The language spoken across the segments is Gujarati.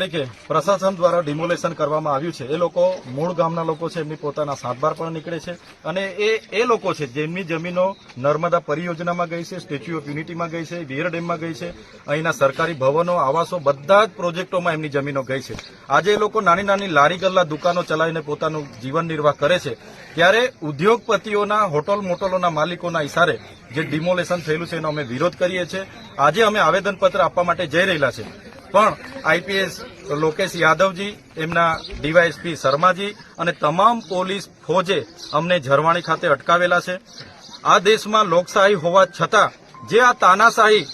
કે પ્રશાસન દ્વારા ડિમોલેશન કરવામાં આવ્યું છે. એ લોકો મૂળ ગામના લોકો છે, એમની પોતાના સાતબાર પણ નીકળે છે અને એ લોકો છે જેમની જમીનો નર્મદા પરિયોજનામાં ગઈ છે, સ્ટેચ્યુ ઓફ યુનિટીમાં ગઈ છે, વિયર ડેમમાં ગઈ છે, અહીંના સરકારી ભવનો, આવાસો, બધા જ પ્રોજેક્ટોમાં એમની જમીનો ગઈ છે. આજે એ લોકો નાની નાની લારી ગલ્લા દુકાનો ચલાવીને પોતાનું જીવન નિર્વાહ કરે છે. ત્યારે ઉદ્યોગપતિઓના, હોટલ મોટલોના માલિકોના ઇશારે જે ડિમોલેશન થયેલું છે એનો અમે વિરોધ કરીએ છીએ. આજે અમે આવેદનપત્ર આપવા માટે જઈ રહેલા છે, પણ આઈપીએસ લોકેશ યાદવજી, એમના ડીવાયએસપી શર્માજી અને તમામ પોલીસ ફોજે અમને ઝરવાણી ખાતે અટકાવેલા છે. આ દેશમાં લોકશાહી હોવા છતાં જે આ તાનાશાહી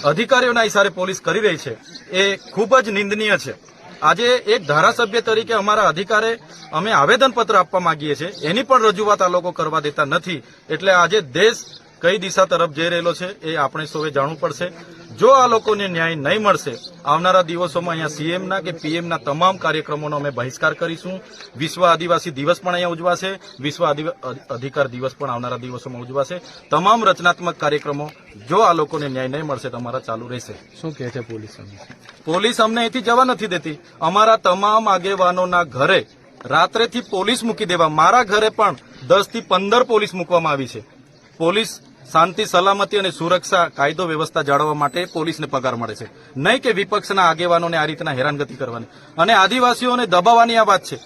અધિકારીઓના ઇશારે પોલીસ કરી રહી છે એ ખૂબ જ નિંદનીય છે. આજે એક ધારાસભ્ય તરીકે અમારા અધિકારે અમે આવેદનપત્ર આપવા માંગીએ છીએ, એની પણ રજૂઆત આ લોકો કરવા દેતા નથી. એટલે આજે દેશ કઈ દિશા તરફ જઈ રહેલો છે એ આપણે સૌએ જાણવું પડશે. જો આ લોકોને ન્યાય નહીં મળશે, આવનારા દિવસોમાં અહીંયા સીએમના કે પીએમના તમામ કાર્યક્રમોનો અમે બહિષ્કાર કરીશું. વિશ્વ આદિવાસી દિવસ પણ અહીંયા ઉજવાશે, વિશ્વ અધિકાર દિવસ પણ આવનારા દિવસોમાં ઉજવાશે. તમામ રચનાત્મક કાર્યક્રમો જો આ લોકોને ન્યાય નહીં મળશે તમારા ચાલુ રહેશે. શું કહે છે પોલીસ? પોલીસ અમને અહીંથી જવા નથી દેતી. અમારા તમામ આગેવાનોના ઘરે રાત્રેથી પોલીસ મૂકી દેવા, મારા ઘરે પણ 10 થી 15 પોલીસ મૂકવામાં આવી છે. પોલીસ શાંતિ, સલામતી અને સુરક્ષા, કાયદો વ્યવસ્થા જાળવવા માટે પોલીસને પગાર મળે છે, નહીં કે વિપક્ષના આગેવાનોને આ રીતના હેરાનગતિ કરવાની અને આદિવાસીઓને દબાવવાની આ વાત છે.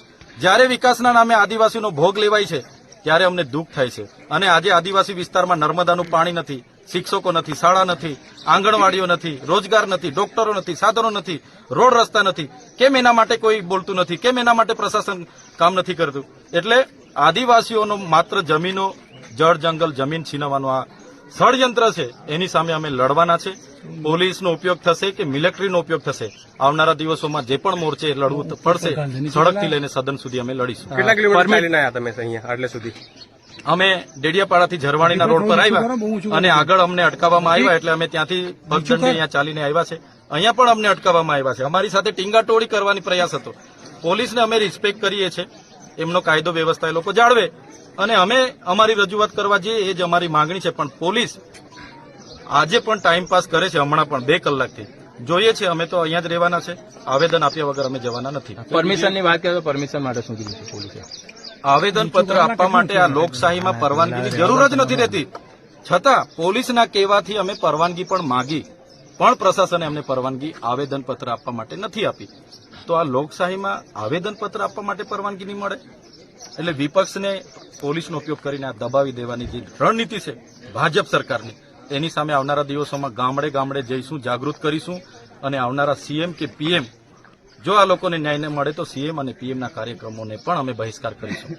જ્યારે વિકાસના નામે આદિવાસીનો ભોગ લેવાય છે ત્યારે અમને દુઃખ થાય છે. અને આજે આદિવાસી વિસ્તારમાં નર્મદાનું પાણી નથી, શિક્ષકો નથી, શાળા નથી, આંગણવાડીઓ નથી, રોજગાર નથી, ડોક્ટરો નથી, સાધનો નથી, રોડ રસ્તા નથી. કેમ એના માટે કોઈ બોલતું નથી? કેમ એના માટે પ્રશાસન કામ નથી કરતું? એટલે આદિવાસીઓનો માત્ર જમીનો, જળ જંગલ, જમીન છીનવવાનું આ ષડયંત્ર છે, એની સામે અમે લડવાના છે. પોલીસનો ઉપયોગ થશે કે મિલિટરીનો ઉપયોગ થશે, આવનારા દિવસોમાં જે પણ મોરચે લડવું પડશે, સડકથી લઈને સદન સુધી અમે લડીશું. કેટલા કિલોમીટર ચાલીને આવ્યા તમે અહીંયા આટલે સુધી? અમે ડેડિયાપાડાથી ઝરવાણીના રોડ પર આવ્યા અને આગળ અમને અટકાવવામાં આવ્યા, એટલે અમે ત્યાંથી પગદંડી અહીંયા ચાલીને આવ્યા છે. અહીંયા પણ અમને અટકાવવામાં આવ્યા છે. અમારી સાથે ટીંગાટોળી કરવાની પ્રયાસ હતો. પોલીસને અમે રિસ્પેક્ટ કરીએ છીએ, એમનો કાયદો વ્યવસ્થા એ લોકો જાળવે અને અમે અમારી રજૂઆત કરવા જઈએ, એ જ અમારી માંગણી છે. પણ પોલીસ આજે પણ ટાઈમ પાસ કરે છે, હમણાં પણ 2 કલાકથી જોઈએ છે. અમે તો અહીંયા જ રહેવાના છે, આવેદન આપ્યા વગર અમે જવાના નથી. પરમિશનની વાત કરીએ તો પરમિશન માટે શું કીધું છે પોલીસે? આવેદનપત્ર આપવા માટે આ લોકશાહીમાં પરવાનગીની જરૂર જ નથી રહેતી, છતાં પોલીસના કહેવાથી અમે પરવાનગી પણ માંગી, પણ પ્રશાસને અમને પરવાનગી આવેદનપત્ર આપવા માટે નથી આપી. તો આ લોકશાહીમાં આવેદનપત્ર આપવા માટે પરવાનગી નહીં મળે, એટલે વિપક્ષને પોલીસનો ઉપયોગ કરીને આ દબાવી દેવાની જે રણનીતિ છે ભાજપ સરકારની, એની સામે આવનારા દિવસોમાં ગામડે ગામડે જઈશું, જાગૃત કરીશું અને આવનારા સીએમ કે પીએમ જો આ લોકોને ન્યાય ન મળે તો સીએમ અને પીએમના કાર્યક્રમોને પણ અમે બહિષ્કાર કરીશું.